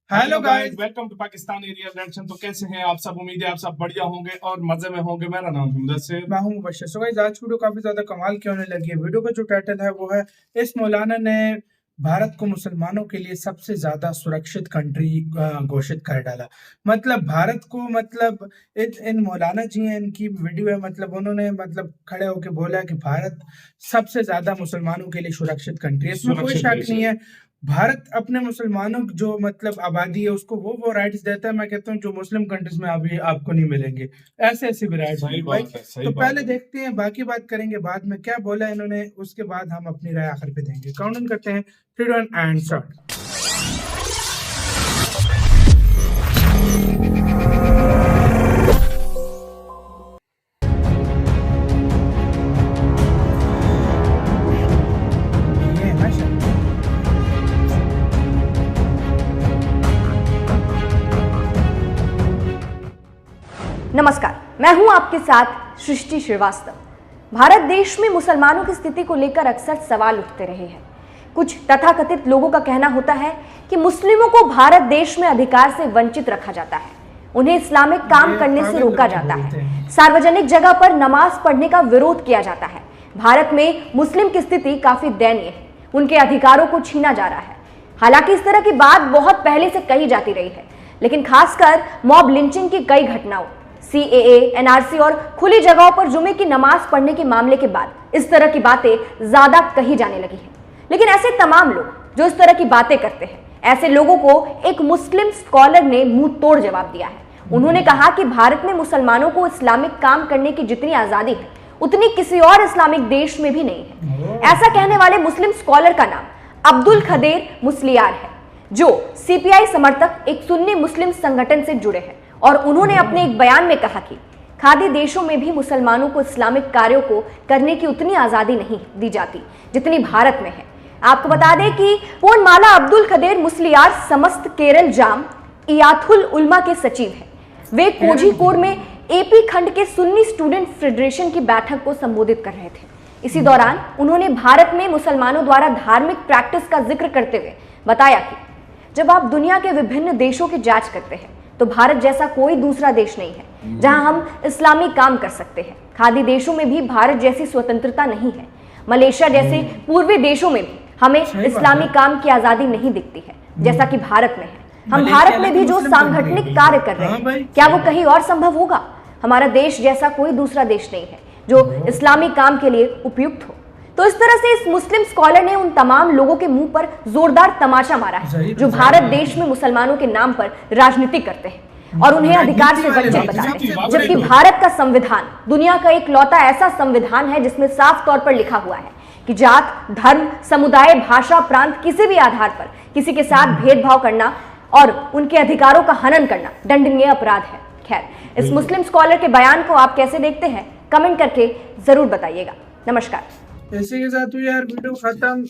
Hello guys, welcome to Pakistani real reaction. तो कैसे हैं आप सब? उम्मीद है आप सब बढ़िया होंगे और मजे में होंगे। मेरा नाम है मुदस्सिर, मैं हूं मुबश्शिर। सो गाइस, आज वीडियो काफी ज्यादा कमाल की होने लगी है। वीडियो का जो टाइटल है वो है इस मौलाना ने भारत को मुसलमानों के लिए सबसे ज्यादा सुरक्षित कंट्री घोषित कर डाला। मतलब भारत को, मतलब इन मौलाना जी हैं, इनकी वीडियो है। मतलब उन्होंने खड़े होकर बोला कि भारत सबसे ज्यादा मुसलमानों के लिए सुरक्षित कंट्री है। इसमें कोई सुरक्षित शक देश नहीं है। है। भारत अपने मुसलमानों की जो आबादी है उसको वो राइट्स देता है। मैं कहता हूँ जो मुस्लिम कंट्रीज में अभी आपको नहीं मिलेंगे, ऐसे ऐसे भी राइट्स सही भाई। बात है, सही तो बात पहले है। देखते हैं, बाकी बात करेंगे बाद में क्या बोला इन्होंने, उसके बाद हम अपनी राय आखिर पे देंगे। काउंट करते हैं, 3 2 1 एंड स्टार्ट। ये है ना शायद। नमस्कार, मैं हूं आपके साथ सृष्टि श्रीवास्तव। भारत देश में मुसलमानों की स्थिति को लेकर अक्सर सवाल उठते रहे हैं। कुछ तथाकथित लोगों का कहना होता है कि मुस्लिमों को भारत देश में अधिकार से वंचित रखा जाता है, उन्हें इस्लामिक काम करने से रोका जाता है, सार्वजनिक जगह पर नमाज पढ़ने का विरोध किया जाता है। भारत में मुस्लिम की स्थिति काफी दयनीय है, उनके अधिकारों को छीना जा रहा है। हालांकि इस तरह की बात बहुत पहले से कही जाती रही है, लेकिन खासकर मॉब लिंचिंग की कई घटनाओं, CAA, NRC और खुली जगहों पर जुमे की नमाज पढ़ने के मामले के बाद इस तरह की बातें ज्यादा कही जाने लगी हैं। लेकिन ऐसे तमाम लोग जो इस तरह की बातें करते हैं, ऐसे लोगों को एक मुस्लिम स्कॉलर ने मुंह तोड़ जवाब दिया है। उन्होंने कहा कि भारत में मुसलमानों को इस्लामिक काम करने की जितनी आजादी है, उतनी किसी और इस्लामिक देश में भी नहीं है। ऐसा कहने वाले मुस्लिम स्कॉलर का नाम अब्दुल खदेर मुस्लियार है, जो CPI समर्थक एक सुन्नी मुस्लिम संगठन से जुड़े हैं। और उन्होंने अपने एक बयान में कहा कि खादी देशों में भी मुसलमानों को इस्लामिक कार्यों को करने की उतनी आजादी नहीं दी जाती जितनी भारत में है। आपको बता दें कि पूर्णमाला अब्दुल खदेर मुस्लियार समस्त केरल जाम इयाथुल उल्मा के सचिव हैं। वे कोझिकोड में AP खंड के सुन्नी स्टूडेंट फेडरेशन की बैठक को संबोधित कर रहे थे। इसी दौरान उन्होंने भारत में मुसलमानों द्वारा धार्मिक प्रैक्टिस का जिक्र करते हुए बताया कि जब आप दुनिया के विभिन्न देशों की जांच करते हैं तो भारत जैसा कोई दूसरा देश नहीं है जहां हम इस्लामी काम कर सकते हैं। खादी देशों में भी भारत जैसी स्वतंत्रता नहीं है। मलेशिया जैसे पूर्वी देशों में भी हमें इस्लामी काम की आजादी नहीं दिखती है जैसा कि भारत में है। हम भारत में भी जो सांगठनिक कार्य कर रहे हैं, क्या वो कहीं और संभव होगा? हमारा देश जैसा कोई दूसरा देश नहीं है जो इस्लामी काम के लिए उपयुक्त हो। तो इस तरह से इस मुस्लिम स्कॉलर ने उन तमाम लोगों के मुंह पर जोरदार तमाचा मारा है जो भारत देश में मुसलमानों के नाम पर राजनीति करते हैं और उन्हें अधिकार से वंचित बताते हैं। जबकि भारत का संविधान दुनिया का एक लौता ऐसा संविधान है जिसमें साफ तौर पर लिखा हुआ है कि जात, धर्म, समुदाय, भाषा, प्रांत, किसी भी आधार पर किसी के साथ भेदभाव करना और उनके अधिकारों का हनन करना दंडनीय अपराध है। खैर, इस मुस्लिम स्कॉलर के बयान को आप कैसे देखते हैं, कमेंट करके जरूर बताइएगा। नमस्कार। इसी के साथ यार वीडियो खत्म।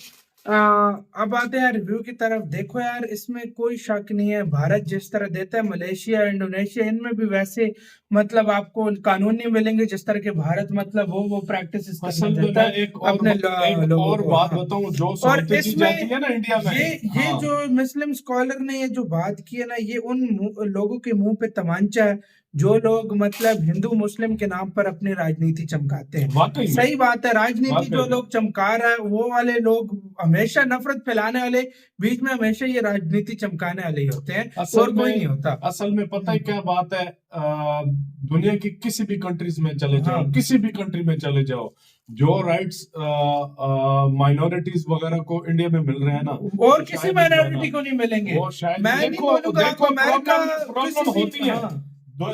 अब आते हैं रिव्यू की तरफ। देखो यार, इसमें कोई शक नहीं है, भारत जिस तरह देता है, मलेशिया, इंडोनेशिया, इनमें भी वैसे आपको कानून नहीं मिलेंगे जिस तरह के भारत वो प्रैक्टिस देता है अपने लोगों और को। बात बताऊं, जो और की जाती है ना इंडिया में, ये जो मुस्लिम स्कॉलर ने ये जो बात की है ना, ये उन लोगों के मुंह पे तमांचा है जो लोग हिंदू मुस्लिम के नाम पर अपनी राजनीति चमकाते हैं। सही बात है, राजनीति जो लोग चमका रहा है वो वाले लोग हमेशा नफरत फैलाने वाले, बीच में हमेशा ये राजनीति चमकाने वाले ही होते हैं और कोई नहीं होता। असल में पता है क्या बात है, दुनिया की किसी भी कंट्रीज में चले जाओ, किसी भी कंट्री में चले जाओ, जो राइट्स माइनॉरिटीज वगैरह को इंडिया में मिल रहे हैं ना, और किसी माइनॉरिटी को नहीं मिलेंगे। वो शायद मैं देखो अमेरिका प्रॉब्लम होती है,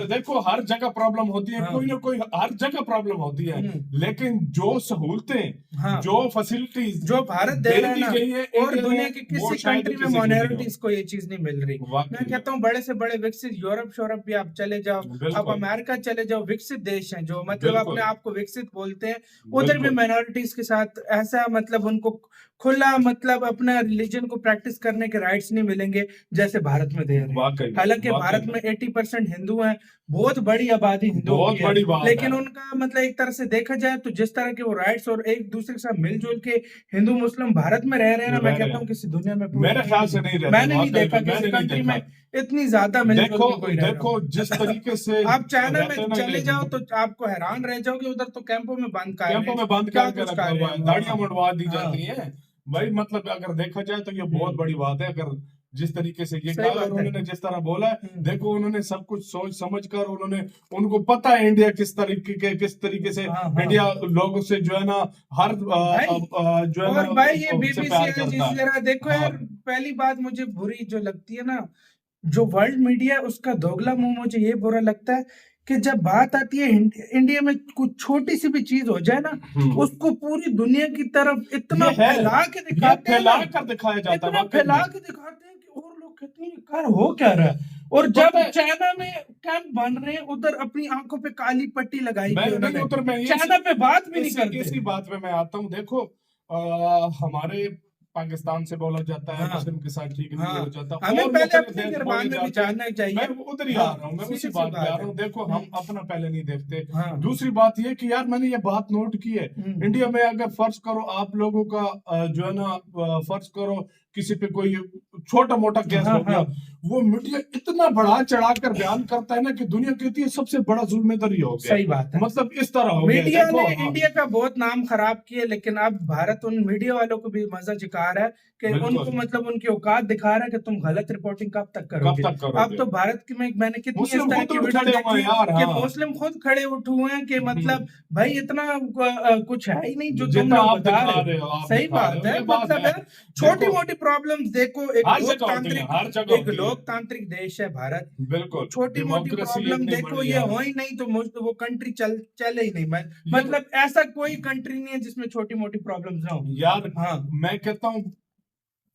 देखो हर जगह प्रॉब्लम होती है, कोई ना कोई हर जगह प्रॉब्लम होती है, लेकिन जो सहूलतें, जो फैसिलिटीज जो भारत दे रहा है और दुनिया की किसी कंट्री में माइनॉरिटीज को ये चीज नहीं मिल रही। मैं कहता हूँ बड़े से बड़े विकसित यूरोप भी आप चले जाओ, आप अमेरिका चले जाओ, विकसित देश हैं जो अपने आप को विकसित बोलते हैं, उधर भी माइनॉरिटीज के साथ ऐसा उनको खुला अपना रिलीजन को प्रैक्टिस करने के राइट्स नहीं मिलेंगे जैसे भारत में दे रहे हैं। हालांकि भारत में 80% हिंदू हैं में बहुत बड़ी आबादी हिंदुओं बहुत की है, बड़ी बात लेकिन है। उनका मतलब एक तरह से देखा जाए तो जिस तरह के वो राइट्स और एक दूसरे के साथ मिलजुल के हिंदू मुस्लिम भारत में रह रहे हैं ना, रह मैं रहे कहता हैं। हूँ किसी दुनिया में पूरी मेरे ख्याल से नहीं रहते, मैंने नहीं वाकई देखा में किसी मैंने नहीं कंट्री देखा। में इतनी ज्यादा मिलजुल देखो के कोई रह रहा हो। जिस तरीके से आप चाइना रहते हैं में ना चले ये जाओ तो आपको हैरान रह जाओगे, उधर तो कैंपों में बंद कर कैंपों में बंद क्या करके कुछ रखा कर हुआ रहे है, हैं। दाढ़ियां हाँ, मुड़वा दी हाँ। जाती हैं भाई। मतलब अगर देखा जाए तो ये बहुत बड़ी बात है। अगर जिस तरीके से ये सही कहा बात और है। उन्होंने जिस तरह बोला है, हम्म। देखो उन्होंने सब कुछ सोच समझ कर उन्होंने, उनको पता है इंडिया किस तरीके से हाँ, हाँ। इंडिया लोगों से जो है ना हर भाई, जो है और ना भाई ये उससे बीबीसी प्यार अल करता है। जजीरा देखो हाँ। यार, पहली बात मुझे बुरी जो लगती है ना, जो वर्ल्ड मीडिया है उसका दोगला मुंह मुझे ये बुरा लगता है कि जब बात आती है इंडिया में कुछ छोटी सी भी चीज हो जाए ना, उसको पूरी दुनिया की तरफ इतना ये है, फैला के ये दिखाते हैं फैला ना, कर दिखाया जाता है इतना वाकई फैला में। के दिखाते हैं कि और लोग कहते हैं ये कार हो क्या रहा है। और जब पता है- चाइना में कैंप बन रहे हैं उधर अपनी आंखों पे काली पट्टी लगाई मैं हुई नहीं उन्होंने, उतर मैं ये चाइना पे बात भी नहीं इसी करते। बात पे मैं आता हूँ। देखो हमारे पाकिस्तान से बोला जाता है हाँ, मुस्लिम के साथ ठीक नहीं हाँ, हो जाता, हमें और पहले मुख्तलिफ अपने देश गिरबान बोले में भी जाते हैं। जानना चाहिए। मैं उधर ही आ रहा हूँ, मैं सीधी उसी सी बात पे आ बात रहा हूँ। है। देखो हम अपना पहले नहीं देखते। हाँ। दूसरी बात ये कि यार मैंने ये बात नोट की है, इंडिया में अगर फर्ज करो आप लोगों का जो है ना फर्ज करो किसी पे कोई छोटा मोटा केस हाँ, हो गया, हाँ। वो मीडिया इतना बढ़ा चढ़ा कर बयान करता है ना कि दुनिया कहती है सबसे बड़ा जुल्म इधर ही हो गया। सही बात है। मतलब इस तरह हो गया। मीडिया देखो, ने हाँ, इंडिया का बहुत नाम खराब किया, लेकिन अब भारत उन मीडिया वालों को भी मजा चिका रहा है कि बिल्कुल। उनको मतलब उनकी औकात दिखा रहा है कि तुम गलत रिपोर्टिंग कब तक करोगे। कब तक करोगे? अब तो भारत की में मैंने कितनी इस मुस्लिम तरह खुद की उठ वीडियो खड़े हुए देखी हैं यार। कि हाँ। मुस्लिम खुद खड़े उठ हुए हैं कि मतलब भाई इतना कुछ है ही नहीं जो तुम जितना लोग आप बता दिखा रहे रहे हो। हो, आप सही दिखा रहे बात हो, है। ये बात मतलब है। यार छोटी देखो, मोटी प्रॉब्लम्स देखो, एक हर जगह होती है, हर जगह एक होती है। लोकतांत्रिक देश है भारत। बिल्कुल। छोटी मोटी डेमोक्रेसी प्रॉब्लम इतनी देखो बड़ी ये है। हो ही नहीं तो वो कंट्री चले ही नहीं। ये- मतलब ऐसा कोई कंट्री नहीं है जिसमें छोटी मोटी प्रॉब्लम्स ना हो। यार हाँ, मैं कहता हूँ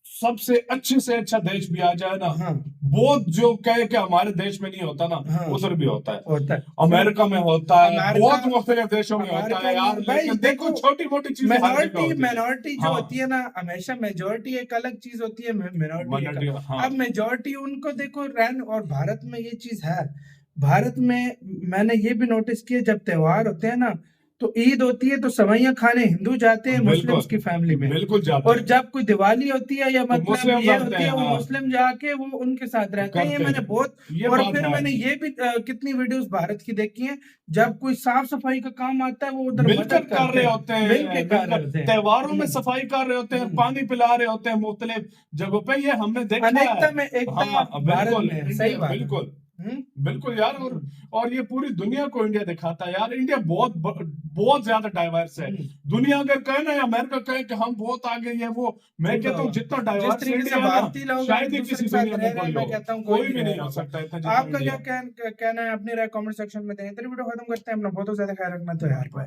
सबसे अच्छे से अच्छा देश भी आ जाए ना, हाँ, बहुत जो कहे कि हमारे देश में नहीं होता ना, हाँ। उधर भी होता है। होता है। अमेरिका में होता है, अमेरिका- बहुत मुख्तलिफ देशों में होता अमेरिका है यार। में भाई लेकिन देखो छोटी मोटी चीजें हर जगह मिनॉरिटी होती है। मिनॉरिटी जो हाँ। होती है ना, हमेशा मेजोरिटी एक अलग चीज होती है, मिनॉरिटी एक Minority, अलग। हाँ। अब मेजोरिटी उनको देखो रैन, और भारत में ये चीज है। भारत में मैंने ये भी नोटिस किया जब त्योहार होते हैं ना, तो ईद होती है तो सवैयां खाने हिंदू जाते हैं मुस्लिम्स की फैमिली में, बिल्कुल जाते और हैं। जब कोई दिवाली होती है या मतलब मुस्लिम ये जाते होती है हैं, वो हाँ। मुस्लिम जाके वो उनके साथ रहते हैं। ये करते मैंने हैं। बहुत, ये और बात फिर है। मैंने ये भी कितनी वीडियोस भारत की देखी हैं, जब कोई साफ सफाई का काम आता है वो उधर मिलकर मदद कर करते रहे हैं, होते हैं, मिलके कर रहे होते हैं। त्योहारों में सफाई कर रहे होते हैं, पानी पिला रहे होते हैं मुख्तलिफ जगहों पे। ये हमने देखा अनेकता है। में एकता हाँ, भारत बिल्कुल, में है। सही बात है। बिल्कुल हम्म। बिल्कुल यार। और ये पूरी दुनिया को इंडिया दिखाता है यार। इंडिया बहुत ज्यादा डाइवर्स है। दुनिया अगर कहे ना, या अमेरिका कहे कि हम बहुत आगे हैं, वो मैं कहता हूँ जितना जिस डाइवर्स तरीके से इंडिया है भारतीय ना, लोग शायद ही एक दूसरे किसी के साथ दुनिया रह में रहे हैं, मैं कहता हूँ कोई भी रह नहीं रहा हो होगा। सकता इतना जितना आपका इंडिया। क्या कहना है? अपनी राय कमेंट सेक्शन में दें। तेरी वीडियो खत्म करते हैं, अपना बहुत ज्यादा ख्याल रखना। तो यार बाय।